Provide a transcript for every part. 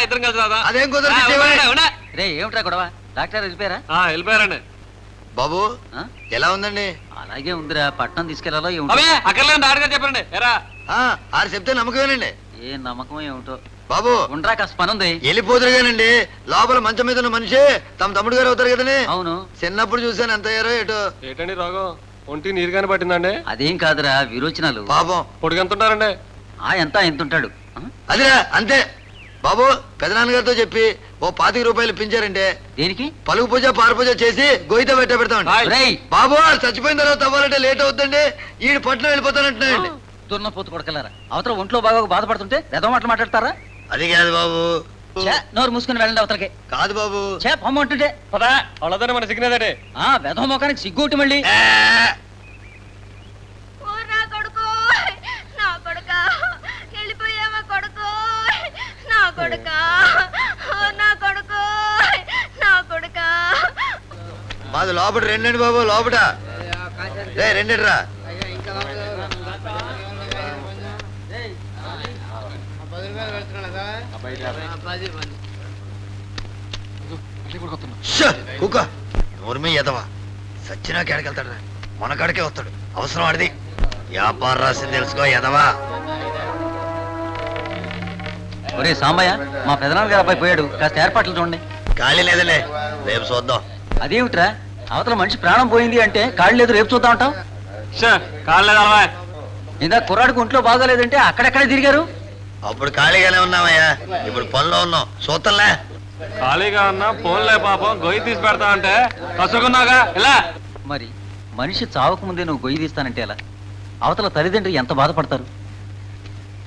ఇద్దరం కలిసి రాదా? అదేం కుదరదు. రే ఏమిట్రా గొడవ? డాక్టర్ వెళ్ళిపోయారా? వెళ్ళిపోయారండి. బాబు ఎలా ఉందండి? అలాగే ఉందిరా, పట్నం తీసుకెళ్లాలో అక్కర్లేదు డాక్టర్ గారు చెప్పండి. ఎరా ఆరు చెప్తే నమ్మకమేనండి. ఏ నమ్మకం ఏమిటో బాబు. ఉండరా, కాస్త పని ఉంది. వెళ్ళిపోతురుగానండి. లోపల మంచం మీద ఉన్న మనిషి తమ తమ్ముడు గారు అవుతారు కదండి. అవును, చిన్నప్పుడు చూసాను. ఎంత అయ్యారో ఏటో. ఏంటండి రోగం? ఒంటి నీరుగానే పట్టిందండి? అదేం కాదురా, విరోచనాలు. పాపం. పొడుగు ఎంత ఉంటారండి? ఎంత ఉంటాడు? అదిరా అంతే బాబు. పెదనాన్నగారితో చెప్పి ఓ 25 రూపాయలు పించారంటే దేనికి? పలుగు పూజ పారు పూజ చేసి గొయ్యితో పెట్ట పెడతామండి. బాబు చచ్చిపోయిన తర్వాత అవ్వాలంటే లేట్ అవుతుందండి. ఈడు పట్నం వెళ్ళిపోతానంటున్నాయండి. దున్నపోతు కొడకలారా, అవతల ఒంట్లో బాగా బాధపడుతుంటే వెధవ మాటలు మాట్లాడతారా? అది కాదు బాబు. నోరు మూసుకుని వెళ్ళండి అవతలకి. కాదు బాబు. పొమ్మ అంటుంటే పదా అవ్వదని మన సిగ్నేదండి. వెధవ మొఖానికి సిగ్గుటి మళ్ళీ. మాది లోపల రెండండి బాబు. లోపల రెండేట్రా. కుక్క నోర్మే ఎదవా. సచ్చినా కేడకెళ్తాడు. మన కాడికే వస్తాడు. అవసరం ఆడిది. వ్యాపార రాసింది తెలుసుకో ఎదవా. ఒరే సాంబయ్య, మా పెదనాన్న గారు అబ్బాయి పోయాడు, కాస్త ఏర్పాట్లు చూడండి. ఖాళీ లేదలే, రేపు చూద్దాం. అదేమిట్రా, అవతల మనిషి ప్రాణం పోయింది అంటే కాళ్ళు లేదు రేపు చూద్దాం అంటావు? ఇందా కుర్రాడికి ఒంట్లో బాగోలేదంటే అక్కడెక్కడే తిరిగారు. అప్పుడు ఖాళీగానే ఉన్నామయ్యా, ఇప్పుడు పనిలో ఉన్నాం. చూద్దాంలే. ఖాళీగా ఉన్నా ఫోన్లే పాపం. గొయ్యి తీసి పెడతా అంటే కసుకున్నాగా ఇలా. మరి మనిషి చావక ముందే నువ్వు గొయ్యి తీస్తానంటే ఎలా? అవతల తల్లిదండ్రులు ఎంత బాధపడతారు?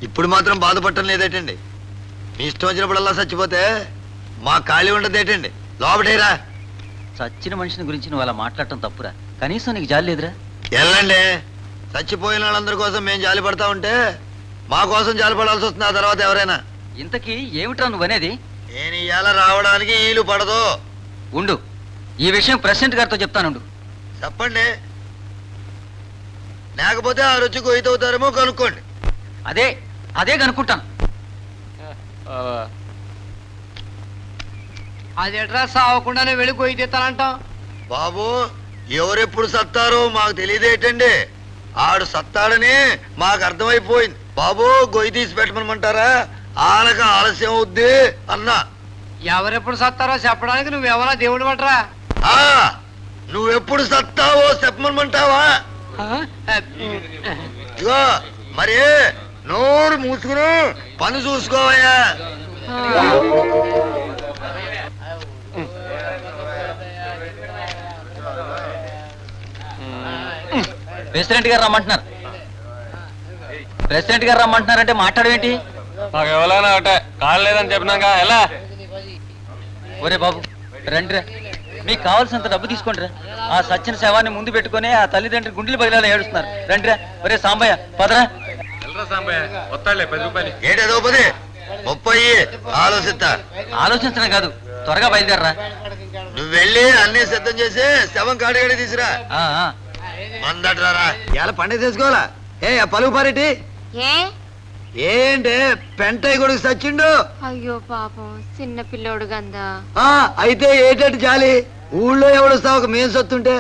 ఇప్పుడు మాత్రం బాధపడటం లేదేటండి. మీ ఇష్టం వచ్చినప్పుడల్లా చచ్చిపోతే మా ఖాళీ ఉండదేటండి. లోపటేరా. చచ్చిన మనిషిని గురించి నువ్వు అలా మాట్లాడటం తప్పురా. కనీసం నీకు జాలి లేదురా? వెళ్ళండి. చచ్చిపోయిన వాళ్ళందరి కోసం మేము జాలి పడతా ఉంటే మా కోసం జాలి పడాల్సి వస్తుంది ఆ తర్వాత ఎవరైనా. ఇంతకీ ఏమిట్రా నువ్వనేది? నేను ఇవాళ రావడానికి వీలు పడదు. ఉండు, ఈ విషయం ప్రెసిడెంట్ గారితో చెప్తానుండు. చెప్పండి. లేకపోతే ఆ రుచి గొయ్యితవుతారేమో కనుక్కోండి. అదే కనుక్కుంటాను. అది ఎట్రా సావకుండానే వెళ్ళి గొయ్యి తీస్తానంటాం. బాబు ఎవరెప్పుడు సత్తారో మాకు తెలియదేటండి. ఆడు సత్తాడని మాకు అర్థమైపోయింది. బాబు గొయ్యి తీసి పెట్టమనమంటారా? ఆనక ఆలస్యం అవుద్ది అన్నా. ఎవరెప్పుడు సత్తారో చెప్పడానికి నువ్వెవరా దేవుడు పట్రా? నువ్వెప్పుడు సత్తావో చెప్పమనమంటావా? ఇగో మరి నోరు మూసుకుని పని చూసుకోవయ్యా. ప్రెసిడెంట్ గారు రమ్మంటున్నారు. ప్రెసిడెంట్ గారు రమ్మంటున్నారంటే మాట్లాడవేంటి? మాకు ఎవరైనా ఒకటే, కాళ్ళు లేదని చెప్పినాక ఎలా? ఒరే బాబు రండిరా, మీకు కావాల్సినంత డబ్బు తీసుకుంటారా. ఆ సచ్చిన శవాన్ని ముందు పెట్టుకుని ఆ తల్లిదండ్రులు గుండెలు బయలు ఏడుస్తున్నారు. రండిరా. ఒరే సాంబయ్య పదరా. ఏటేదో 10 30 ఆలోచిస్తా. ఆలోచించడం కాదు, త్వరగా బయలుదేరరా. నువ్వు వెళ్ళి అన్ని సిద్ధం చేసి శవం కాడిగాడి తీసురా. మందట్రారా. ఇలా పండుగ చేసుకోవాలా? పలుగు పారేటి ఏంటే పెంటయ్య కొడుకు సచ్చిండు. అయ్యో పాపం చిన్న పిల్లోడు గందా. అయితే ఏటట్టు జాలి. ఊళ్ళో ఎవడు సాగు మేం సత్తుంటే.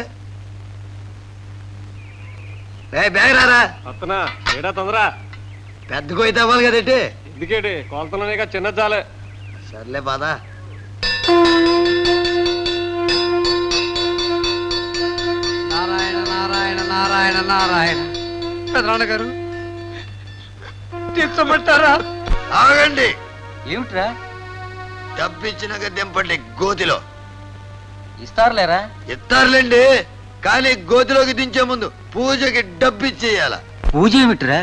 బ్యాగ్ రారా. ఏడా తొందర. పెద్ద కొయ్యి తవ్వాలి కదేటి. ఎందుకేటి కొలతలోనే చిన్న జాలే. సర్లే బాధ. నారాయణ నారాయణ నారాయణ నారాయణ. పెదనాన్న గారు తీర్చమంటారా? ఆగండి. ఏమిట్రా? డబ్బిచ్చినాక దింపండి గోతిలో. ఇస్తారులేరా? ఇస్తారులేండి, కానీ గోతిలోకి దించే ముందు పూజకి డబ్బిచ్చేయాల. పూజ ఏమిట్రా?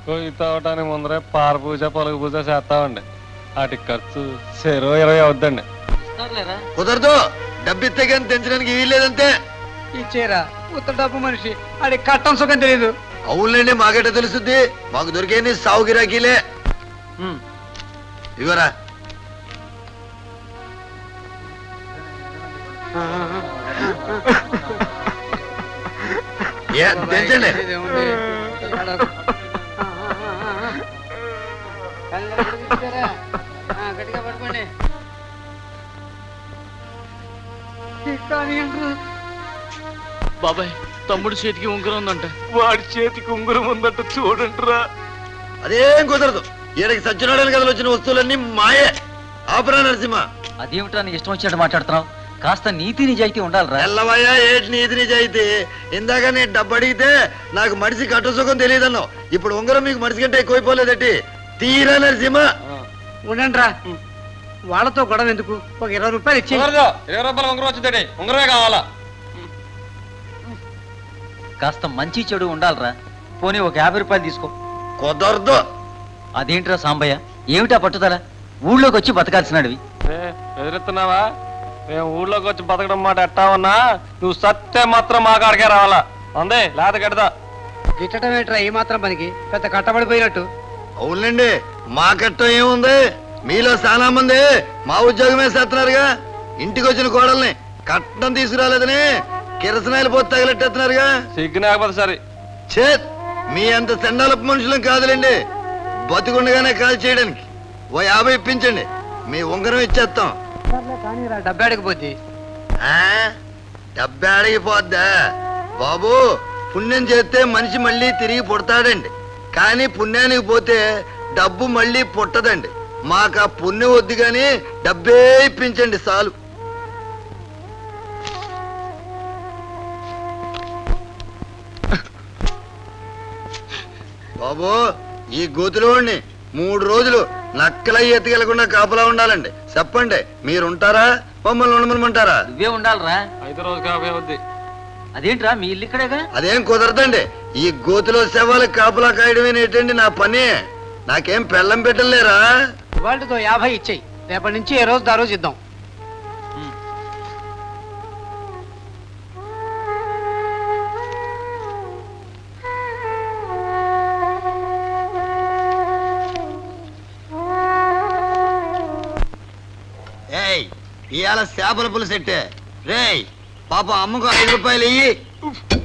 గొయ్యి తవ్వటానికి ముందరే పార పూజ పలుగు పూజ చేస్తామండి. వాటికి ఖర్చు 20 అవుద్దండి. కుదరదు. డబ్బిస్తే కానీ తెంచడానికి వీల్లేదంతే. ఇచ్చేరా ఉత్త డబ్బు మనిషి. అది కట్టం సుఖం తెలీదు. అవునులేండి, మాకేట తెలుస్తుంది. మాకు దొరికేది సాగు గిరాకీలే. ఇవరా. తెంచండి. గట్టిగా పట్టుకోండి కానీ బాబాయ్ తమ్ముడు చేతికి ఉంగరం ఉందంట. వాడి చేతికి ఉంగరం ఉందంట చూడండిరా. అదేం కుదరదు. ఈయనకి సత్యనారాయణ కథలు వచ్చిన వస్తువులన్నీ మాయే. ఆపరా నరసింహ. అదేమిటా నీ ఇష్టం వచ్చినట్టు మాట్లాడుతున్నావు? కాస్త నీతి నిజాయితీ ఉండాలిరా. ఎల్లవయ్యా ఏటి నీతి నిజాయితీ. ఇందాక నేను డబ్బు అడిగితే నాకు మనిషి కట్టసుఖం తెలియదన్నావు. ఇప్పుడు ఉంగరం మీకు మనిషి కంటే ఎక్కువైపోలేదటి. తీరా నరసింహ. ఉండండి రా, వాళ్ళతో గొడవ ఎందుకు? ఒక 20 రూపాయలు ఇచ్చి 20 రూపాయలు ఉంగరం వచ్చిందండి. ఉంగరమే కావాలా? కాస్త మంచి చెడు ఉండాలిరా. పోనీ ఒక 50 రూపాయలు తీసుకో. కుదరదు. అదేంట్రా సాంబయ్య, ఏమిటా పట్టుదల? ఊళ్ళోకి వచ్చి బతకాల్సినవి. ఎదురుతున్నావా? మేము ఊళ్ళోకి వచ్చి బతకడం మాట ఎట్టా ఉన్నా నువ్వు సత్తే మాత్రం మా కాడికే రావాలా. అందే లేత కడదా. గిట్టడం ఏంట్రా ఈ మాత్రం పనికి? పెద్ద కట్టబడిపోయినట్టు. అవునండి, మా కట్టం ఏముంది? మీలో చాలా మంది మా ఉద్యోగమే చేస్తున్నారుగా. ఇంటికి వచ్చిన కోడల్ని కట్టం తీసుకురాలేదని కిరసనాయలు పోతే తగిలెట్టేస్తున్నారుగా. సిగ్గునాకపోతే సరే. చేత్ మీ అంత సెండాలపు మనుషులం కాదులేండి. బతికుండగానే కాల్ చేయడానికి ఓ 50 ఇప్పించండి. మీ ఉంగరం ఇచ్చేస్తాం. కానీ డబ్బాడికి పోద్ది. డబ్బే అడిగిపోద్దా బాబు? పుణ్యం చేస్తే మనిషి మళ్ళీ తిరిగి పుడతాడండి. కానీ పుణ్యానికి పోతే డబ్బు మళ్ళీ పుట్టదండి. మాకు ఆ పుణ్యం వద్దు కానీ డబ్బే ఇప్పించండి చాలు. బాబు, ఈ గోతులోని 3 రోజులు నక్కలై ఎత్తుకెళ్లకుండా కాపలా ఉండాలండి. చెప్పండి, మీరుంటారా మమ్మల్ని ఉండమనమంటారా? నువ్వే ఉండాలిరా. 5 రోజు కాబట్టి అవుద్ది. అదేంట్రా మీ ఇల్లు ఇక్కడేగా? అదేం కుదరదండి. ఈ గోతులో శవాలకు కాపలా కాయడమేనేటండి నా పని. నాకేం పెళ్ళం పెట్టలేరా? వాళ్ళతో 50 ఇచ్చేయి. రేపటి నుంచి ఏ రోజు ఆ రోజు ఇద్దాం. ఏయ్, ఇవాళ చేపల పులుసు ఎట్టే. రేయ్ పాప, అమ్మకు 5 రూపాయలు ఇయ్యి.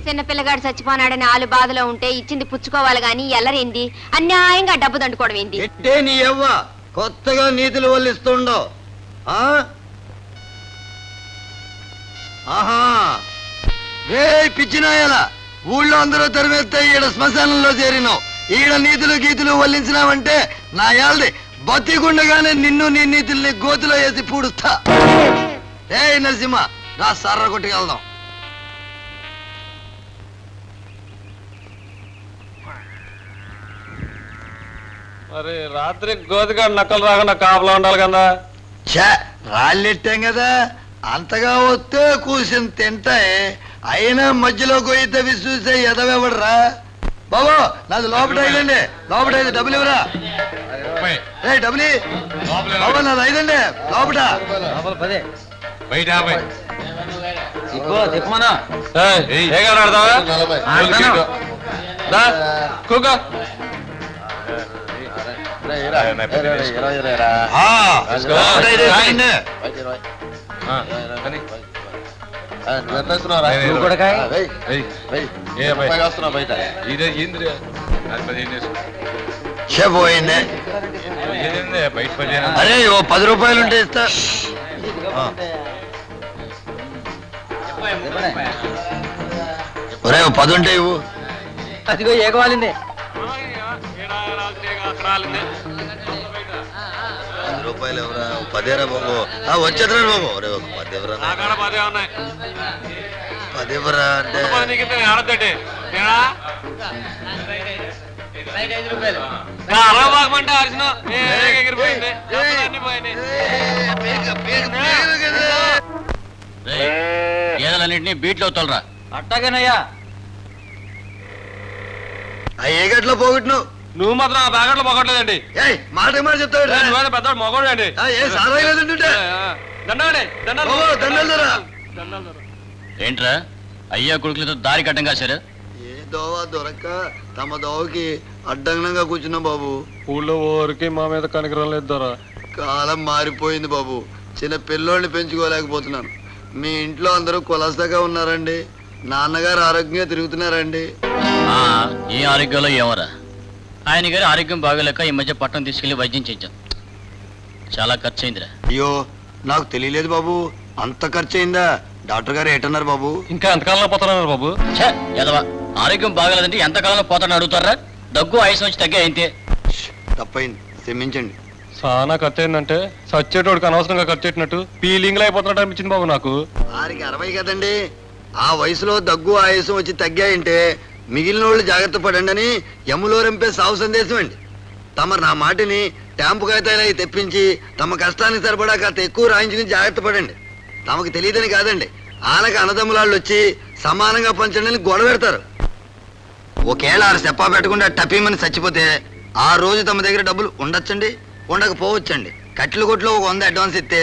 చిన్న పిల్లగాడు చచ్చిపోనాడని ఆలు బాధలో ఉంటే ఇచ్చింది పుచ్చుకోవాలి గాని ఎల్లరేంది? అన్యాయంగా డబ్బు దండుకోవడం ఏంది? ఎట్టే నీ ఎవ్వ కొత్తగా నీతులు వల్లిస్తుండవు. ఆహా, రే పిచ్చినాయలా, ఊళ్ళో అందరూ తరిమేస్తే ఈడ శ్మశానంలో చేరినావు. ఈడ నీతులు గీతులు వల్లించినావంటే నా యాల్ది బతికుండగానే నిన్ను నీ నీతుల్ని గోతులో వేసి పూడుస్తా. ఏ నరసింహ, నా సర్ర కొట్టుకెళ్దాం. మరి రాత్రి గోతికాడు నక్కలు రాకుండా కాపలా ఉండాలి కదా. ఛా, రాళ్ళెట్టాం కదా, అంతగా వస్తే కూర్చుని తింటాయి. అయినా మధ్యలో గొయ్యితే విసూసే ఎదవెవడరా బాబు? నాది లోపల ఐదండి. లోపల 5 డబ్బులు ఇవ్వరా? ఏ డబ్బులు బాబు, నాది 5 అండి. లోపల బయట పోయింది. అరే ఓ 10 రూపాయలు ఉంటే ఇస్తా. ఒరే 10 ఉంటే ఇవ్వు. అదిగో ఏగవాలిందే. 10 రూపాయలు ఎవరా? 10 బాబు. వచ్చేద్దరా బాబు? ఒరే 10 ఎవరా? 10 ఎవరా అంటే గేదెలన్నింటినీ బీట్లో తోలరా. అట్టాగేనయ్యా. ఆ ఏ గట్లో పోగొట్టినావు? నువ్వు మాత్రం ఆ ప్యాకెట్లో పోగొట్టలేదండి. ఏయ్, మాట మాట చెప్తాడు. పెద్ద మొగోడు అండి. ఏ సారాయి లేదంటుంటే దండండి. దండలురా. ఏంట్రా అయ్యా కొడుకులతో దారి కట్టం కాశారు? ఏ దోవ దొరక్క తమ దోవకి అడ్డంగా కూర్చున్నా బాబు. ఊళ్ళో ఊరికి మా మీద కనికరం లేదు దొర. కాలం మారిపోయింది బాబు. చిన్న పిల్లోడిని పెంచుకోలేకపోతున్నాను. మీ ఇంట్లో అందరూ కులసగా ఉన్నారండి? నాన్నగారు ఆరోగ్యంగా తిరుగుతున్నారండి? ఈ ఆరోగ్యంలో ఏమరా? ఆయన గారి ఆరోగ్యం బాగోలేక ఈ మధ్య పట్టణం తీసుకెళ్లి వైద్యం చేయించాం. చాలా ఖర్చు అయిందిరా. అయ్యో నాకు తెలియలేదు బాబు, అంత ఖర్చు అయిందా? డాక్టర్ గారు ఏటన్నారు బాబు? ఇంకా ఎంతకాలంలో పోతున్నారు బాబు? ఛే, ఎదవా, ఆరోగ్యం బాగలేదంటే ఎంతకాలంలో పోతాడని అడుగుతారా? దగ్గు ఆయుసం వచ్చి తగ్గే అయితే. తప్పైంది, క్షమించండి. చాలా ఖర్చు అయిందంటే సచ్చేటోడికి అనవసరంగా ఖర్చు పెట్టినట్టు ఫీలింగ్ లో అయిపోతున్నట్టు అనిపించింది బాబు నాకు. వారికి 60 కదండి, ఆ వయసులో దగ్గు ఆయాసం వచ్చి తగ్గాయంటే మిగిలిన వాళ్ళు జాగ్రత్త పడండి అని యములో రంపే సాగు సందేశం అండి. తమరు నా మాటిని ట్యాంపు కాగితాలు అవి తెప్పించి తమ కష్టానికి సరిపడా కాస్త ఎక్కువ రాయించుకుని జాగ్రత్త పడండి. తమకు తెలియదని కాదండి, ఆనక అన్నదమ్ములాళ్ళు వచ్చి సమానంగా పంచండి అని గొడవ పెడతారు. ఒకేళ ఆరు చెప్పా పెట్టకుండా టపీమని చచ్చిపోతే ఆ రోజు తమ దగ్గర డబ్బులు ఉండొచ్చండి, ఉండకపోవచ్చండి. కట్టెల కొట్లో ఒక 100 అడ్వాన్స్ ఇస్తే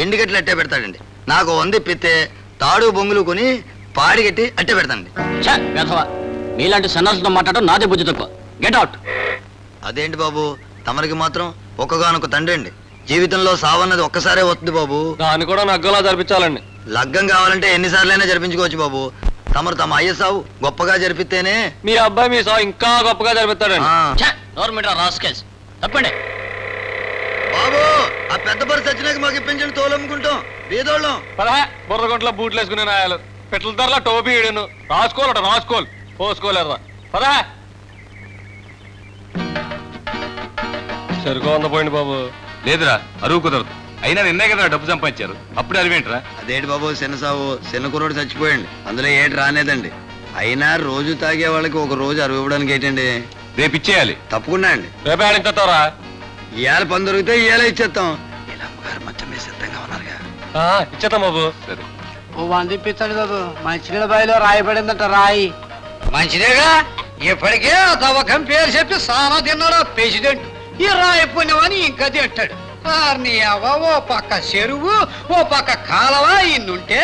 ఎండి కట్టెలు అట్టే పెడతాడండి. నాకు 100 ఇప్పితే తాడు బొంగులు కొని పాడి కట్టి అట్టే పెడతాండి. ఛే, ఎదవా, మీలాంటి సన్నాసులతో మాట్లాడడం నాదే బుద్ధి తక్కువ. Get out. అదేంటి బాబు, తమరికి మాత్రం ఒక్కగానొక్క తండ్రి అండి. జీవితంలో సావన్నది ఒక్కసారే వస్తుంది బాబు. దాన్ని కూడా నగ్గలా జరిపించాలండి. లగ్గం కావాలంటే ఎన్నిసార్లైనా జరిపించుకోవచ్చు బాబు. తమరు తమ అయ్య సావు గొప్పగా జరిపిస్తేనే మీ అబ్బాయి మీ సాగు ఇంకా గొప్పగా జరిపిస్తాడండి. ఆ. గవర్నమెంట్ రాస్కెల్స్ తప్పండి. బాబు ఆ పెద్ద పరిస్థితి వచ్చినాక మాకు ఇప్పించండి, తోలమ్ముకుంటాం బీదోళ్ళం. పదా బుర్రగుంట్లో బూట్లు వేసుకునే నాయాలు పెట్ల ధరలా టోపీ ఈడును రాసుకోవాలట, రాసుకోవాలి పోసుకోలేరా. పదా సరుకు 100 పోయింది బాబు. లేదురా, అరువు కుదరదు. అయినా నిన్నే కదా డబ్బు సంపాదించారు, అప్పుడు అరివేంట్రా? అదేంటి బాబు, చిన్న సావు చిన్న కుర్రోడు చచ్చిపోయండి, అందులో ఏటి రానేదండి. అయినా రోజు తాగే వాళ్ళకి ఒక రోజు అరువు ఇవ్వడానికి ఏంటండి? రేపు ఇచ్చేయాలి. తప్పకుండా అండి. రేపే ఆడించేస్తారా? ఇవాళ పని దొరికితే ఇవాళ ఇచ్చేస్తాం. ఇలా అమ్మగారు మంచం మీద సిద్ధంగా ఉన్నారుగా. ఇచ్చేద్దాం బాబు. సరే, ఓ 100 ఇప్పించండి బాబు. మంచినీళ్ళ బావిలో రాయబడిందంట రాయి. మంచిదేగా, ఇప్పటికే దవకం పేరు చెప్పి సానా తిన్నాడు ప్రెసిడెంట్. ఈ రాయి పుణ్యమని ఇంకా తింటాడు. ఓ పక్క చెరువు, ఓ పక్క కాలవ ఇన్నుంటే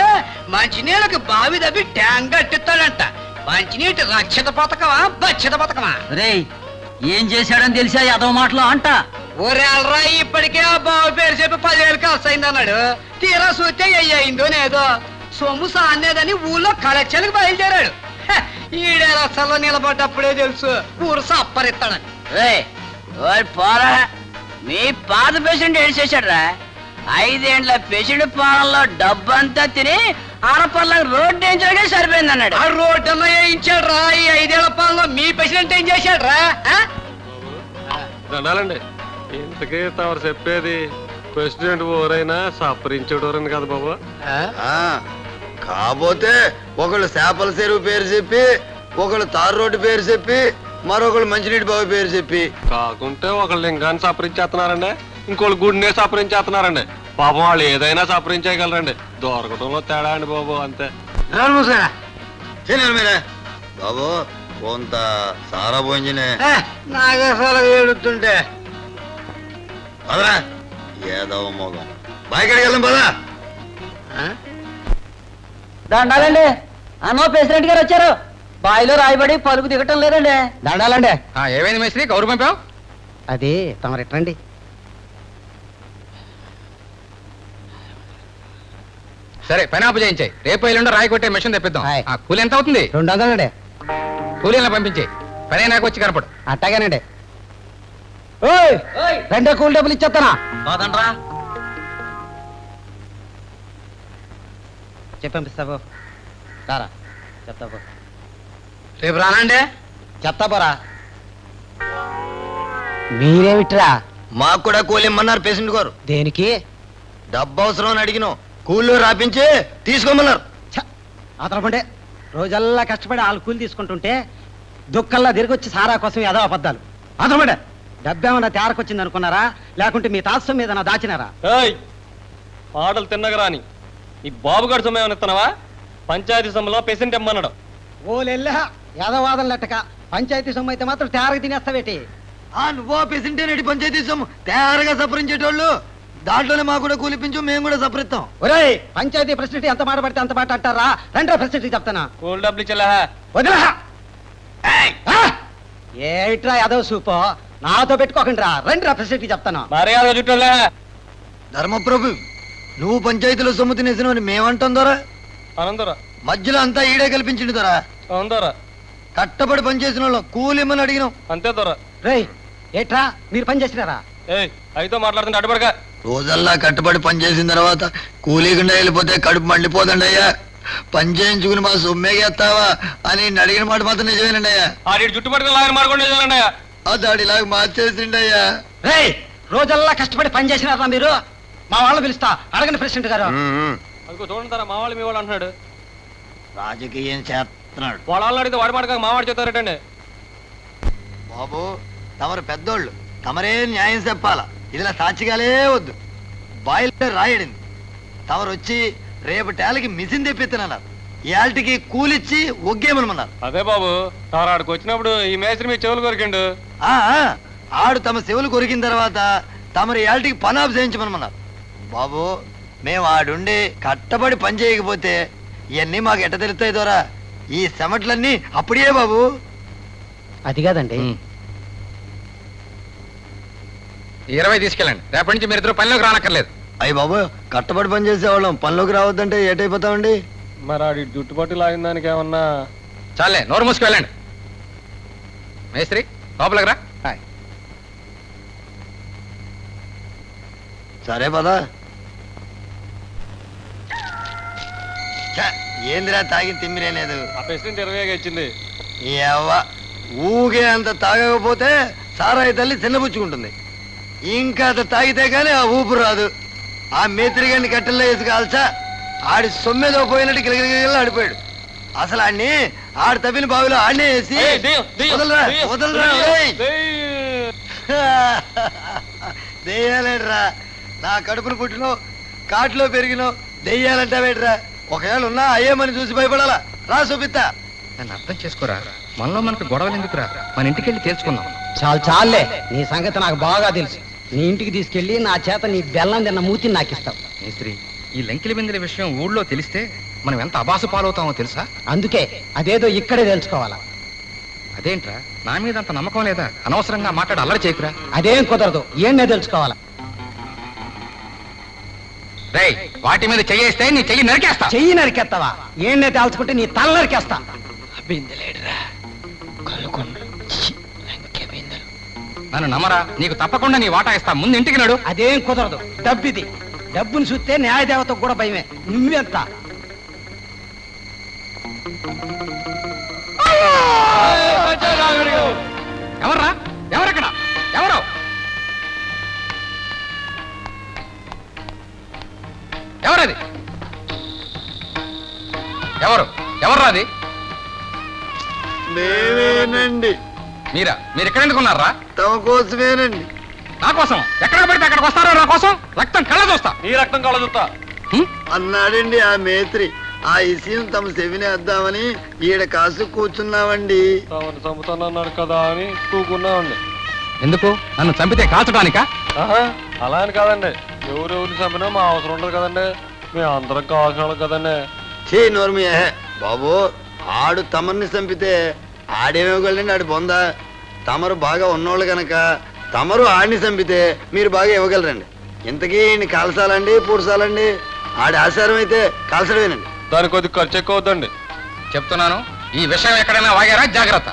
మంచినీళ్ళకి బావి దబ్బి ట్యాంక్ కట్టిస్తాడంట. మంచినీటి రక్షిత పథకమా బక్షిత పథకమా? రేయ్, ఏం చేశాడని తెలిసా యాదవ మాటలో అంట. ఊరేళ్ళరా, ఇప్పటికే ఆ బావి పేరు చెప్పి 10,000 ఖర్చు అయిందన్నాడు. తీరా చూస్తే అయ్యిందో లేదో సొమ్ము సానేదని ఊళ్ళో కలెక్షన్కి బయలుదేరాడు. ఈడేరసల్లో నిలబడ్డప్పుడే తెలుసు ఊరు సప్పరిస్తాడని. పోరా, మీ పాత పేషెంట్ ఏం చేశాడ్రా? 5 ఏండ్ల పేషెంట్ పాలనలో డబ్బంతా తిని ఆడపల్లకు రోడ్డు వేయించడానికే సరిపోయింది అన్నాడు. ఆ రోడ్డు అన్న వేయించాడు రా. ఈ 5 ఏళ్ల పాలనలో మీ ప్రెసిడెంట్ ఏం చేశాడు రా? దండాలండి. ఇంతకీ తమరు చెప్పేది ప్రెసిడెంట్ ఓరైనా సపరించేటోరని కదా బాబు. కాకపోతే ఒకళ్ళు చేపల చెరువు పేరు చెప్పి, ఒకళ్ళు తారు రోడ్డు పేరు చెప్పి, మరొకళ్ళు మంచినీటి బావి పేరు చెప్పి, కాకుంటే ఒకళ్ళు లింగాన్ని సపరించేస్తున్నారండి, ఇంకోళ్ళు గుడినే సపరించేస్తున్నారండి. పాపం వాళ్ళు ఏదైనా సపరించేయగలరండి, దొరకటంలో తేడా అండి బాబు, అంతే. మీరే బాబు కొంత సారా పోయించినే నాగేశ్వర ఏడుతుంటే అదరా ఏదో మోగం బాయికడికి వెళ్ళం పదా. దండాలండి, అన్నో ప్రెసిడెంట్ గారు వచ్చారు. బాయిలో రాయబడి పలుకు దిగటం లేదండి. దండాలండి. ఏమైంది మేస్త్రి, కౌరు పంపావు? అది తమరు ఎట్రండి. సరే, పని ఆపు చేయించాయి. రేపు ఎల్లుండో రాయి కొట్టే మిషన్ తెప్పిద్దాం. హాయ్. ఆ కూలి ఎంత అవుతుంది? 200 కూలీలను పంపించే పని నాకు వచ్చి కనపడు. అట్టగానండి. ఓయ్, 2 కూలి డబ్బులు ఇచ్చేస్తానా? కాదండ్రా, చెప్పంపిస్తావు రారా, చెప్తావు రేపు రానండి. చెప్తా పోరా. మీరేమిట్రా? మాకు కూడా కూలి ఇమ్మన్నారు పేషెంట్ గారు. దేనికి? డబ్బు అవసరం అని అడిగినాం, కూలీలో రాపించి తీసుకోమన్నారు. అతను పండే రోజల్లా కష్టపడి వాళ్ళు కూలి తీసుకుంటుంటే దుక్కల్లా తిరిగి వచ్చి సారా కోసం ఏదో అబద్ధాలు. అతను పండే డబ్బేమన్నా తేరకొచ్చింది అనుకున్నారా, లేకుంటే మీ తాత్సం మీద నా దాచినారా? ఏయ్, ఆటలు తిన్నగరాని నీ బాబుగాడు సొమ్ము ఏమని ఇస్తున్నావా? పంచాయతీ సొమ్ములో పెసెంట్ ఇమ్మన్నాడు. ఓలెల్లా యాదవాదం లెట్టక పంచాయతీ సొమ్ము అయితే మాత్రం తేరగ తినేస్తావేటి? నువ్వో పేషెంటే నడి పంచాయతీ సొమ్ము తయారుగా సపరించేటోళ్ళు, దాంట్లోనే మాకు కూడా కూలిపించు, మేము కూడా సపరిస్తాం. ఒరేయ్, పంచాయతీ ప్రెసిడెంట్ ఎంత మాట పడితే అంత మాట అంటారా? రెండో ప్రెసిడెంట్ చెప్తానా? కూల్ డబ్బులు ఇచ్చేలా వదిలా. ఏమిట్రా యాదవ్ సూపో, నాతో పెట్టుకోకండి రా. రెండురా ప్రెసిడెంట్ చెప్తాను. మర్యాద చుట్టూలే. ధర్మప్రభు, నువ్వు పంచాయతీలో సొమ్ము తినేసినవని మేమంటాం దొరా. అనందరా మధ్యలో అంతా ఈడే కల్పించింది దొరా. అవుందరా, కట్టబడి పనిచేసిన వాళ్ళు కూలిమ్మని అడిగినాం. అంతే దొరా. రేయ్, ఏట్రా మీరు పని చేసినారా? అయితే మాట్లాడుతుంటే అడ్డుపడక. రోజల్లా కట్టుబడి పని చేసిన తర్వాత కూలీకుండా వెళ్ళిపోతే కడుపు మండిపోదండి అయ్యా. పని చేయించుకుని మా సొమ్మేగేస్తావా అని నేను అడిగిన మాట మాత్రం నిజమేనండి అయ్యా. ఆడి చుట్టుపక్కల లాగా మారుకోండి. ఆ దాడిలాగా మార్చేసిండి అయ్యా. రోజల్లా కష్టపడి పని చేసినారా మీరు? మా వాళ్ళు పిలుస్తా, అడగండి ప్రెసిడెంట్ గారు. అదిగో చూడండి మా వాళ్ళు మీ వాళ్ళు అంటున్నాడు. రాజకీయం చేస్తున్నాడు వాళ్ళు అడిగితే వాడి మాట మావాడు చెప్తారటండి. బాబు, తమరు పెద్దోళ్ళు, తమరే న్యాయం చెప్పాలా. ఇదిలా సాక్షిగాలే వద్దు. బాయిల్లో రాయడింది. తమరు వచ్చి రేపటేళ్ళకి మిషన్ తెప్పిస్తున్నారు. ఏళ్ళకి కూలిచ్చి ఒగ్గేమనమన్నారు. అదే బాబు, ఆడికి వచ్చినప్పుడు ఈ మేస్త్రి మీ చెవులు కొరికిండు. ఆడు తమ చెవులు కొరికిన తర్వాత తమరు ఏళ్ళకి పనాపు చేయించమనమన్నారు. బాబు, మేము ఆడుండి కట్టబడి పని చేయకపోతే ఇవన్నీ మాకు ఎట్ట తెలుస్తాయి దొరా? ఈ సెమట్లన్నీ అప్పుడే బాబు. అది కాదండి, 20 తీసుకెళ్ళండి. రేపటి నుంచి మీరు ఇద్దరు పనిలోకి రానక్కర్లేదు. అయ్యి బాబు, కట్టబడి పని చేసేవాళ్ళం పనిలోకి రావద్దంటే ఏటైపోతామండి? మరి ఆడి జుట్టుపట్టి లాగిన దానికి ఏమన్నా? చాలే, నోరు మూసుకు వెళ్ళండి. మేస్త్రి లోపలికి రా. సరే పదా. ఏందిరా తాగి తిమ్మిరేలేదు. ఆ ప్రెసిడెంట్ 20 ఇచ్చింది. ఊగే అంత తాగకపోతే సారాయి తల్లి చిన్నపుచ్చుకుంటుంది. ఇంకా అంత తాగితే గానీ ఆ ఊపు రాదు. ఆ మేత్రిగాన్ని కట్టెల్లో వేసి కాల్చా ఆడి సొమ్మెదో పోయినట్టు గిలగిల ఆడిపోయాడు. అసలు ఆడిని ఆడి తవ్విన బావిలో ఆడనే వేసి వదలరా వదలరా. దెయ్యాలేడ్రా, నా కడుపును పుట్టినో కాటిలో పెరిగినో దెయ్యాలంటావేట్రా? ఒకవేళ ఉన్నా అయ్యేమని చూసి భయపడాలా? రా చూపిస్తా. నన్ను అర్థం చేసుకోరా. మనలో మనకు గొడవలు ఎందుకురా? మన ఇంటికి వెళ్ళి తేల్చుకుందాం. చాలే, నీ సంగతి నాకు బాగా తెలుసు. నీ ఇంటికి తీసుకెళ్లి నా చేత నీ బెల్లం తిన్న మూతిని నాకు ఇస్తావు. మేస్త్రి, ఈ లంకిలి బిందెల విషయం ఊళ్ళో తెలిస్తే మనం ఎంత అబాసు పాలవుతామో తెలుసా? అందుకే అదేదో ఇక్కడే తెలుసుకోవాలా. అదేంట్రా, నా మీద అంత నమ్మకం లేదా? అనవసరంగా మాట్లాడి అల్లరి చేయకురా. అదేం కుదరదు, ఏంనే తెలుసుకోవాలా. రేయ్, వాటి మీద చెయ్యేస్తే నీ చెయ్యి నరికేస్తా. చెయ్యి నరికేస్తావా? ఏంనే తేల్చుకుంటే నీ తల నరికేస్తా. నన్ను నమ్మరా, నీకు తప్పకుండా నీ వాటా ఇస్తా. ముందు ఇంటికి నడు. అదేం కుదరదు, డబ్బిది. డబ్బును చూస్తే న్యాయదేవతకు కూడా భయమే. నువ్వెంత? ఎవర్రా? ఎవరెక్కడ? ఎవరు? ఎవరది? ఎవరు? ఎవర్రా అది? మేమేనండి. మీరా? మీరు ఎక్కడ ఎందుకున్నారా? తమ కోసమేనండి. నా కోసం? ఎక్కడ పడితే అక్కడికి వస్తారో నా కోసం? రక్తం కళ్ళ చూస్తా. నీ రక్తం కళ్ళ చూస్తా అన్నాడండి ఆ మేత్రి. ఆ విషయం తమ చెవినేద్దామని ఈడ కాసు కూర్చున్నామండి. తమను చంపుతానన్నాడు కదా అని కూకున్నామండి. ఎందుకు? నన్ను చంపితే కాల్చడానికా? అలా అని కాదండి, ఎవరెవరిని చంపినా మా అవసరం ఉండదు కదండి. మేము అందరం కావాల్సిన వాళ్ళు కదండి. చే నోర్మి బాబు, ఆడు తమర్ని చంపితే ఆడేమివ్వగలండి? ఆడి బొంద. తమరు బాగా ఉన్నోళ్ళు గనక తమరు ఆడిని చంపితే మీరు బాగా ఇవ్వగలరండి. ఇంతకీ ఈయన్ని కాల్చాలండి పూడ్చాలండి? ఆడి ఆచారం అయితే కాల్చడమేనండి. దానికి కొద్దిగా ఖర్చు ఎక్కువ అవుతుందండి. చెప్తున్నాను, ఈ విషయం ఎక్కడైనా వాగారా జాగ్రత్త.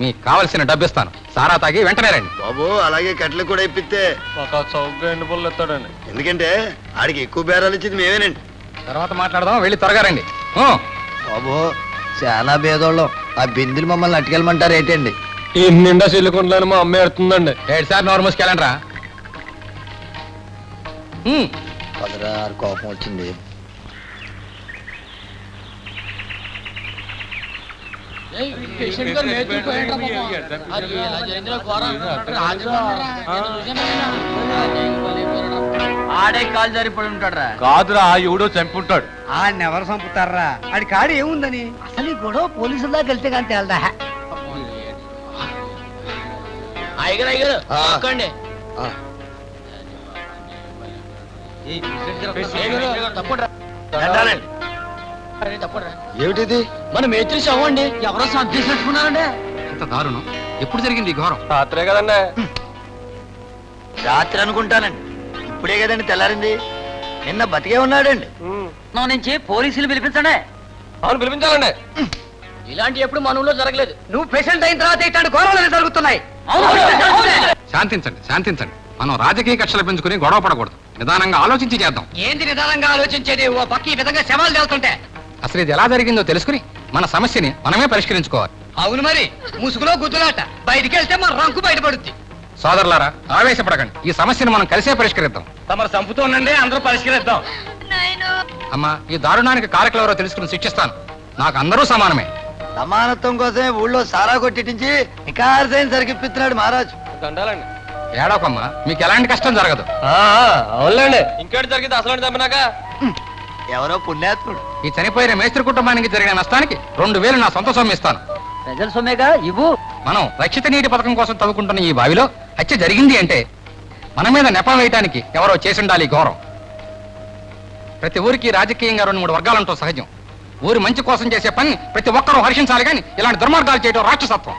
మీకు కావలసిన డబ్బు ఇస్తాను. సారా తాగి వెంటనే రండి. బాబు, అలాగే కట్లు కూడా ఇప్పిస్తే. ఒక చౌకగా ఎండు పళ్ళు ఎత్తాడండి. ఎందుకంటే ఆడికి ఎక్కువ బేరాలు ఇచ్చింది మేమేనండి. తర్వాత మాట్లాడదాం, వెళ్ళి త్వరగా రండి. బాబు, చాలా భేదోళ్ళం. ఆ బిందులు మమ్మల్ని అట్టుకెళ్ళమంటారు ఏంటండి? ఈ నిండా సిల్లుకుంటాను మా అమ్మ ఎడుతుందండి. 7 సార్లు నోరు మూసుకెళ్ళండి రా. కోపం వచ్చింది. ఆడే కాలు జారిపడి ఉంటాడు రా. కాదురా, ఎవడో చంపుంటాడు. ఆడిని ఎవరు చంపుతారా? ఆడి కాడి ఏముందని? అసలు ఈ గొడవ పోలీసుల దాకా వెళ్తే కానీ తేలదా? ఏమిటిది? మన మేత్రి శవండి, ఎవరో సంతేసుకున్నారండి. ఎంత దారుణం! ఎప్పుడు జరిగింది ఈ ఘోరం? రాత్రే కదండి. రాత్రి అనుకుంటానండి. ఇప్పుడే కదండి తెల్లారింది. నిన్న బతికే ఉన్నాడండి. నా నుంచి పోలీసులు పిలిపించండి. అవును, పిలిపించాలండి. ఇలాంటి ఎప్పుడు మన ఊళ్ళో జరగలేదు. నువ్వు పేషెంట్ అయిన తర్వాత ఇట్లాంటి ఘోరాలు జరుగుతున్నాయి. అవును. శాంతించండి శాంతించండి. మనం రాజకీయ కక్షలు పెంచుకుని గొడవ పడకూడదు. నిదానంగా ఆలోచించి చేద్దాం. ఏంది నిదానంగా ఆలోచించేది? ఓ పక్క ఈ విధంగా శవాలు తేలుతుంటే అసలు ఇది ఎలా జరిగిందో తెలుసుకుని మన సమస్యని మనమే పరిష్కరించుకోవాలి. అవును మరి, ముసుగులో గుద్దులాట. బయటికి వెళ్తే మన రంకు బయటపడుద్ది. సోదరులారా, ఆవేశపడకండి. ఈ సమస్యను మనం కలిసే పరిష్కరిద్దాం. తమరు చంపుతూ ఉండండి, అందరూ పరిష్కరిద్దాం. అమ్మా, ఈ దారుణానికి కారకులెవరో తెలుసుకుని శిక్షిస్తాను. నాకు అందరూ సమానమే. సమానత్వం కోసమే ఊళ్ళో సారా కొట్టించి నికార్సైన సరికిప్పిస్తున్నాడు మహారాజు. దండాలండి. ఏడవకమ్మా, మీకు ఎలాంటి కష్టం జరగదు. అవునులేండి. ఇంకేటి జరిగింది అసలు చంపినాక? ఎవరో పుణ్యాత్ముడు. ఈ చనిపోయిన మేస్త్రి కుటుంబానికి జరిగిన నష్టానికి 2000 నా సొంత సొమ్ము ఇస్తాను. ప్రజల సొమ్మేగా ఇవ్వు. మనం రక్షిత నీటి పథకం కోసం తవ్వుకుంటున్న ఈ బావిలో హత్య జరిగింది అంటే మన మీద నెపం వేయటానికి ఎవరో చేసుండాలి గౌరవం. ప్రతి ఊరికి రాజకీయంగా 2-3 వర్గాలంటూ సహజం. ఊరి మంచి కోసం చేసే పని ప్రతి ఒక్కరూ హర్షించాలి, కానీ ఇలాంటి దుర్మార్గాలు చేయడం రాక్షసత్వం.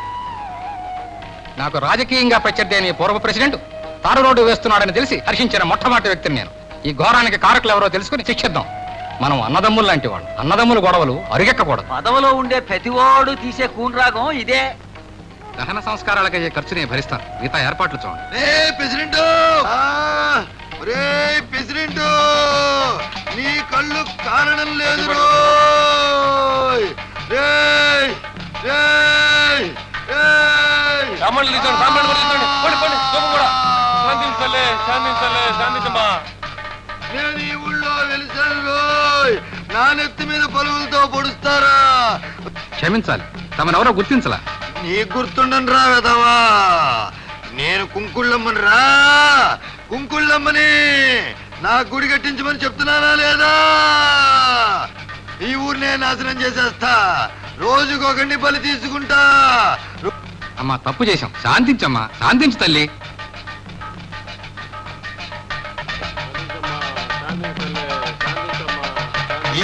నాకు రాజకీయంగా ప్రత్యర్థి అయిన ఈ పూర్వ ప్రెసిడెంట్ తారు రోడ్డు వేస్తున్నాడని తెలిసి హర్షించిన మొట్టమొదటి వ్యక్తిని నేను. ఈ ఘోరానికి కారకులు ఎవరో తెలుసుకుని శిక్షిద్దాం. మనం అన్నదమ్ములు లాంటి వాళ్ళు. అన్నదమ్ముల గొడవలు అరుగెక్కకూడదు. పదవిలో ఉండే ప్రతివాడు తీసే కూన్రాగం ఇదే. దహన సంస్కారాలకు అయ్యే ఖర్చు నేను భరిస్తాను. మిగతా ఏర్పాట్లు చూడండి. ప్రెసిడెంట్ నీ కళ్ళు కారణం లేదు రోయ్. రేయ్, రేయ్, రేయ్. సామాన్లు తీసుకోండి, సామాన్లు కూడా తీసుకోండి. పోండి, పోండి, సోపు కూడా. శాంతించలే, శాంతించలే, శాంతించమ్మా. నేను ఈ ఊళ్ళో వెలిసాను రోయ్. నా నెత్తి మీద పలువులతో పొడుస్తారా? క్షమించాలి, తమనెవరో గుర్తించలా. నీ గుర్తుండను రా వెదవా. నేను కుంకుళ్ళమ్మని రా, కుంకుళ్ళమ్మని. నా గుడి కట్టించమని చెప్తున్నానా లేదా? ఈ ఊరినే నాశనం చేసేస్తా. రోజుకొకరిని బలి తీసుకుంటా. అమ్మా, తప్పు చేశాం. శాంతించమ్మా, శాంతించు తల్లి.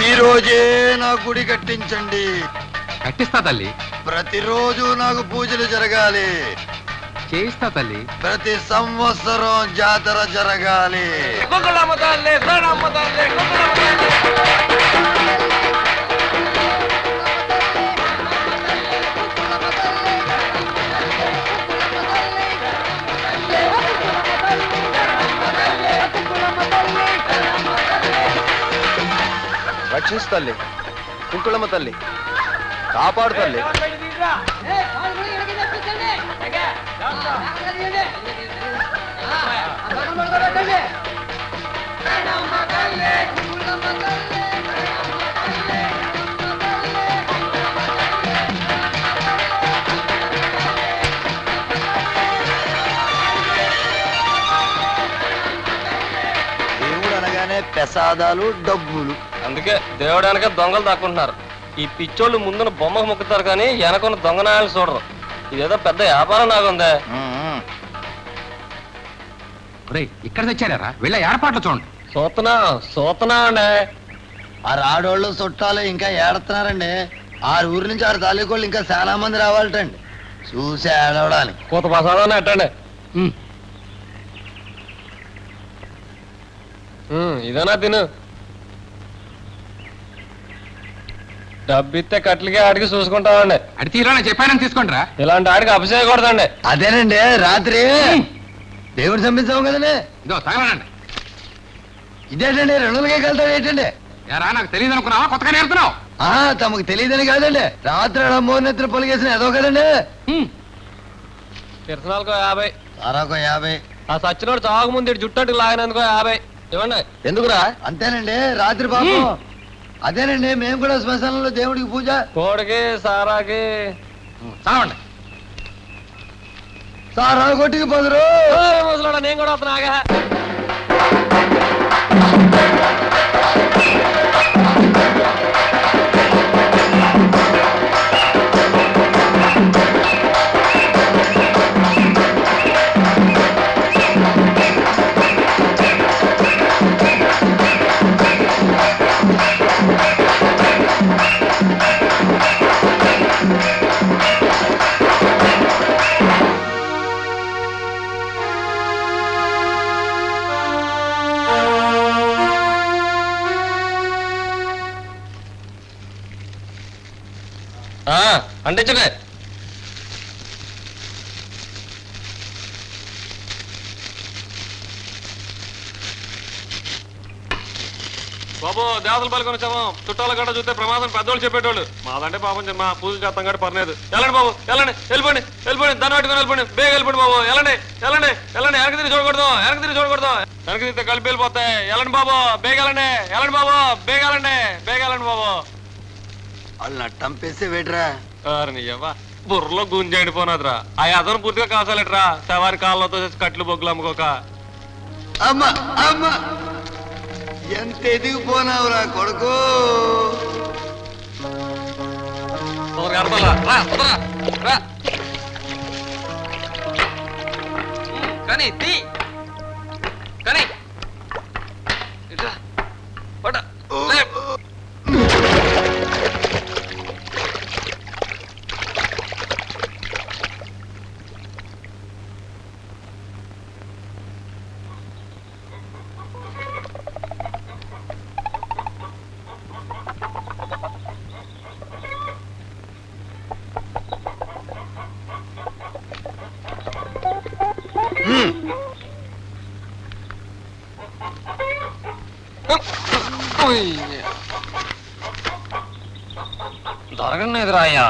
ఈ రోజే నా గుడి కట్టించండి. కట్టిస్తా తల్లి. ప్రతిరోజు నాకు పూజలు జరగాలి. చేయిస్తా తల్లి. ప్రతి సంవత్సరం జాతర జరగాలి. కుంకులమ్మ తల్లి, ప్రాణమ్మ తల్లి, కుంకులమ్మ తల్లి. రక్షించు తల్లి, కుంకుళమ్మ తల్లి, కాపాడు తల్లి. దేవుడు అనగానే ప్రసాదాలు, డబ్బులు. అందుకే దేవుడానికే దొంగలు దాక్కుంటున్నారు. ఈ పిచ్చోళ్ళు ముందున బొమ్మకు మొక్కుతారు కానీ వెనకున్న దొంగనాయాలు చూడరు. ఇదేదో పెద్ద వ్యాపారం నాకుందే. ఇక్కడ తెచ్చారా? వెళ్ళే ఏర్పాట్లు చూడండి. సూతనా అండి. ఆ రాడోళ్ళు చుట్టాలు ఇంకా ఏడుతున్నారండి. 6 ఊరి నుంచి 6 తాలూకోళ్ళు ఇంకా చాలా మంది రావాలటండి. చూసి ఏడవడానికి. కూత ప్రసాదాన్ని ఎట్టండి. ఇదేనా తిను. డబ్బిస్తే కట్లకి ఆడికి చూసుకుంటామండి. అడి తీరాలని చెప్పానని తీసుకోండి రా. ఇలాంటి ఆడికి అభిషేకూడదండి. అదేనండి, రాత్రి దేవుడు చంపించాము కదండి. ఇదో తగలనండి. ఇదేంటండి 200కే వెళ్తాడు ఏంటండి? యారా, నాకు తెలియదు అనుకున్నావా? కొత్తగా నేర్పుతున్నావు. తమకు తెలియదని కాదండి. రాత్రి మోనెత్తిన పొలిగేసిన ఏదో కదండి. కిరసనాలకు 50. సారాకో 50. ఆ సచ్చినోడు చావక ముందు జుట్టట్టుకు లాగినందుకో 50 ఇవ్వండి. ఎందుకురా? అంతేనండి, రాత్రి పాపం. అదేనండి, మేము కూడా శ్మశానంలో దేవుడికి పూజ. కోడికి సారాకి చావండి. సారా కొట్టికి పోదురు. ముసలాడా, నేను కూడా వస్తున్నా. ఆగా. అంటించండి. బాబు దేవతల పలుకొని వచ్చాము. చుట్టాల గడ్డ చూస్తే ప్రమాదం పెద్దోళ్ళు చెప్పేటోళ్ళు. మాదంటే పాపం మా పూజలు చేస్తాం కాబట్టి పర్లేదు. వెళ్ళండి బాబు, వెళ్ళండి, వెళ్ళిపోండి, వెళ్ళిపోండి, దాన్ని పెట్టుకుని వెళ్ళిపోండి, బేగ వెళ్ళిపోండి బాబు, వెళ్ళండి, వెళ్ళండి, వెళ్ళండి. వెనక తిరిగి చూడకూడదు, వెనక తిరిగి చూడకూడదు. వెనక తిరిగితే కలిపి వెళ్ళిపోతాయి. వెళ్ళండి బాబు, బేగ వెళ్ళండి, వెళ్ళండి బాబు, బేగ వెళ్ళండి, బేగ వెళ్ళండి బాబు. వాళ్ళు నట్టంపేస్తే వేటరా. బుర్రలో గుంజండి పోనాదిరా. ఆ అదను పూర్తిగా కాసాలట్రా. సవారి కాళ్ళతో కట్లు బొగ్గులు అమ్ముకోక. అమ్మ అమ్మ ఎంత ఎదిగిపోనావురా కొడుకు. కానీ కానీ దొరకనేదిరా అయ్యా.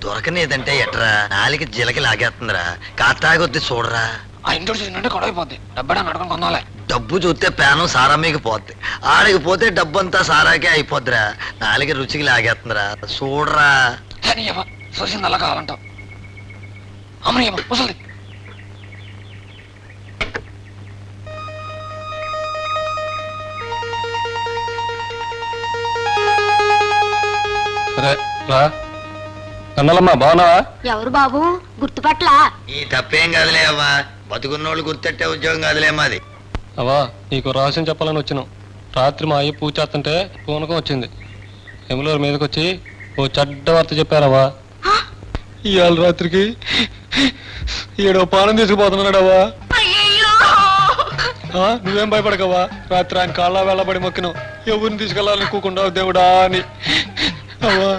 దొరకనేదంటే ఎట్రా, నాలికి జిలకి లాగేస్తుందిరా. కాతాగొద్ది చూడరా. ఆ ఇంట్లో చూసినట్టే గొడవైపోద్ది. డబ్బడా నడకం కొనాలి. డబ్బు చూస్తే పేనం సారా మీకు పోద్ది. ఆడికి పోతే డబ్బు అంతా సారాకే అయిపోద్దిరా. నాలికి రుచికి లాగేస్తుందిరా. చూడరా. చూసింది అలా కావాలంటావు. అమ్మని ముసలి అన్నలమ్మా బాగున్నావా? ఎవరు బాబు గుర్తుపట్ల? ఈ తప్పేం కాదులే అవ్వా. బతుకున్నోళ్ళు గుర్తెట్టే ఉద్యోగం కాదులే మాది. అవా నీకు రహస్యం చెప్పాలని వచ్చినాం. రాత్రి మా అయ్య పూజ చేస్తుంటే పూనకం వచ్చింది. ఎములూరు మీదకి వచ్చి ఓ చెడ్డ వార్త చెప్పారవా. ఇవాళ రాత్రికి ఏడో పానం తీసుకుపోతున్నాడవా. నువ్వేం భయపడకవా. రాత్రి ఆయన కాళ్ళ వెళ్ళబడి మొక్కినావు. ఎవరిని తీసుకెళ్ళాలనుకోకుండా దేవుడా అని. అవా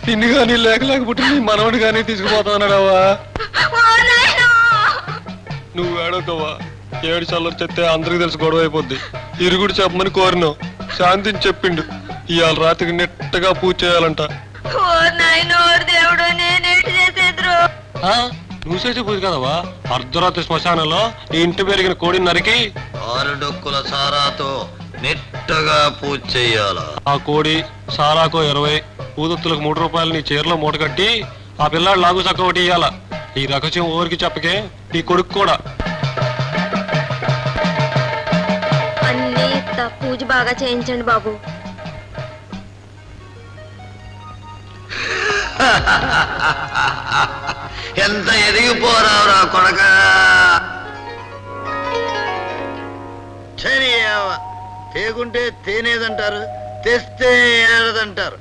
నిన్ను కానీ లేకపోతే నీ మనవడు కానీ తీసుకుపోతానడావా. నువ్వు ఏడవకవా. ఏడు చల్లరు చెప్తే అందరికి తెలిసి గొడవ అయిపోద్ది. ఇరుగుడు చెప్పమని కోరినావు. శాంతిని చెప్పిండు. ఇవాళ రాత్రికి నెట్టగా పూజ చేయాలంట. నువ్వు చేసే పూజ కదవా. అర్ధరాత్రి శ్మశానంలో నీ ఇంటి పెరిగిన కోడిని నరికి 6 డొక్కుల సారాతో నెట్టగా పూజ చెయ్యాల. ఆ కోడి సారాకో 20, ఊదొత్తులకు 3 రూపాయలు నీ చీరలో మూట కట్టి ఆ పిల్లాడు లాగు చక్క ఒకటి ఇయ్యాల. ఈ రహస్యం ఊరికి చెప్పకే నీ కొడుకు కూడా. అన్ని పూజ బాగా చేయించండి బాబు. ఎంత ఎదిగిపోరావురా కొడక. తేగుంటే తేనేదంటారు, తెస్తే ఏడదంటారు.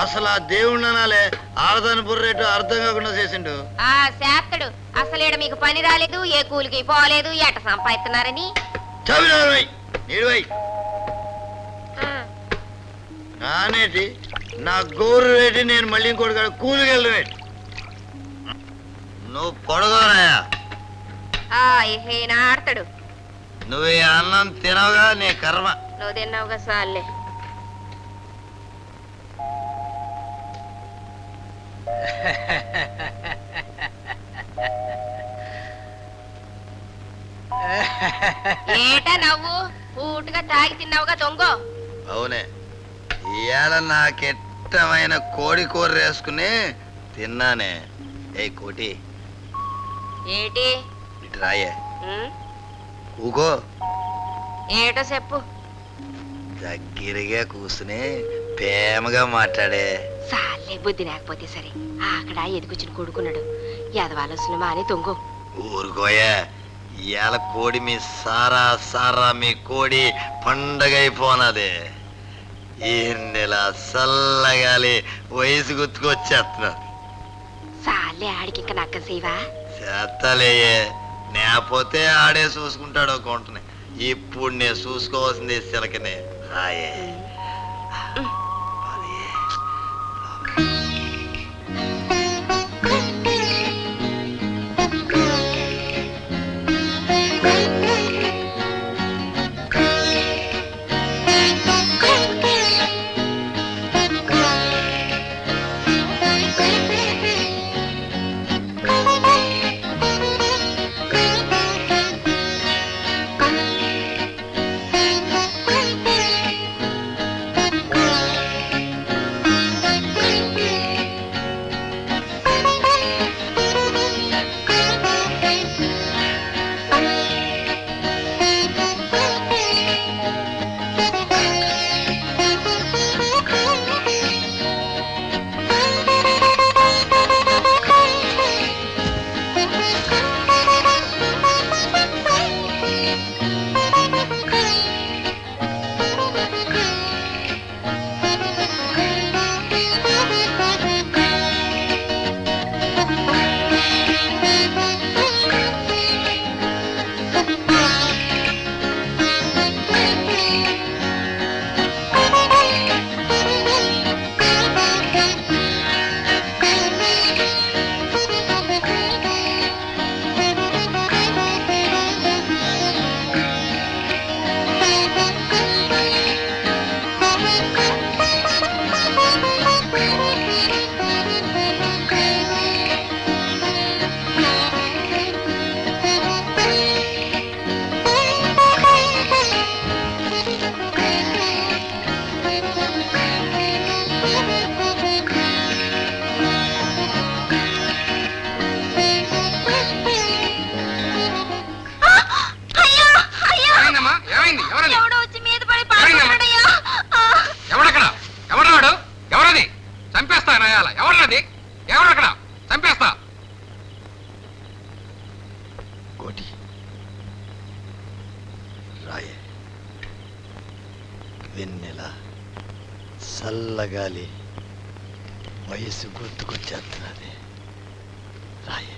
అసలు ఆ దేవుణ్ణి అనాలే. ఆడదాని బుర్రేటు అర్థం కాకుండా చేసిండు. ఆ శాస్త్రుడు అసలేడ మీకు పని రాలేదు, ఏ కూలికి పోలేదు, ఎట సంపాదిస్తున్నారని. చవినై నీడువై నానేటి నా గోరు రేటి. నేను మళ్ళీ ఇంకోటి కాడ కూలికి వెళ్ళవేటి. నువ్వు పొడగోరాయా. ఆడతాడు. నువ్వు ఈ అన్నం తినవుగా, నీ కర్మ. నువ్వు తిన్నావుగా సార్లే. ఏటా నవ్వు? పూటుగా తాగి తిన్నావుగా దొంగ. అవునే, ఇవాళ నాకెట్టమైన కోడి కూర వేసుకుని తిన్నానే. ఏ కోటి ఏటి ఇటు రాయే. ఊకో. ఏటో చెప్పు. దగ్గరగా కూర్చుని ప్రేమగా మాట్లాడే. సార్లే బుద్ధి లేకపోతే సరే. అక్కడ ఎదుగుచ్చిన కొడుకున్నాడు. ఎదవాలొస్తున్న మాని దొంగ. ఊరుకోయా. ఇవాళ కోడి మీ సారా సారా మీ కోడి పండగ అయిపోనదే. ఈ నెల చల్లగాలి వయసు గుర్తుకొచ్చేస్తున్నారు. సార్లే ఆడికి ఇంకా నక్క సేవా చేత్తలేయే. నేపోతే ఆడే చూసుకుంటాడు కొంటనే. ఇప్పుడు నేను చూసుకోవాల్సింది చిలకనే. హాయే ఒకటి రాయే. వెన్నెల చల్లగాలి వయసు గుర్తుకొచ్చేస్తున్నది. రాయే.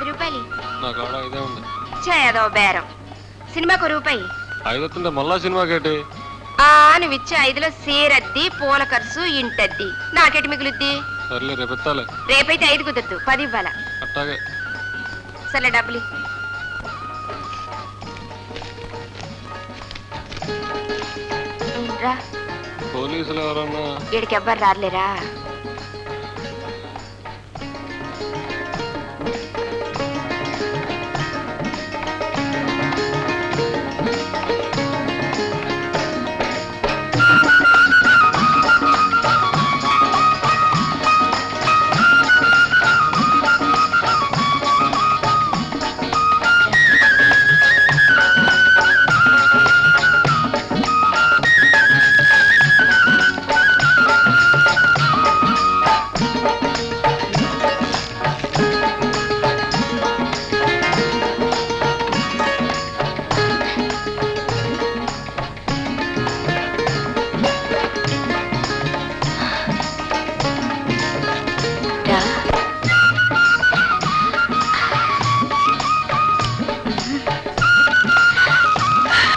రూపాయలు నా కాడ ఇదే ఉంది. చేయదో బేరం. సినిమాకు రూపాయి. 5 వస్తుంటే మళ్ళా సినిమాకేటి? నువ్వు ఇచ్చే 5లో సీరద్ది, పూల ఖర్చు, ఇంటద్ది. నాకెటి మిగులుద్ది? సర్లే రేపు ఎత్తాలే. రేపైతే 5 కుదరదు, 10 ఇవ్వాలా. అట్టాగే. సర్లే డబ్బులు. రా. పోలీసులు ఎవరన్నా? ఈడికి ఎవ్వరు రాలేరా?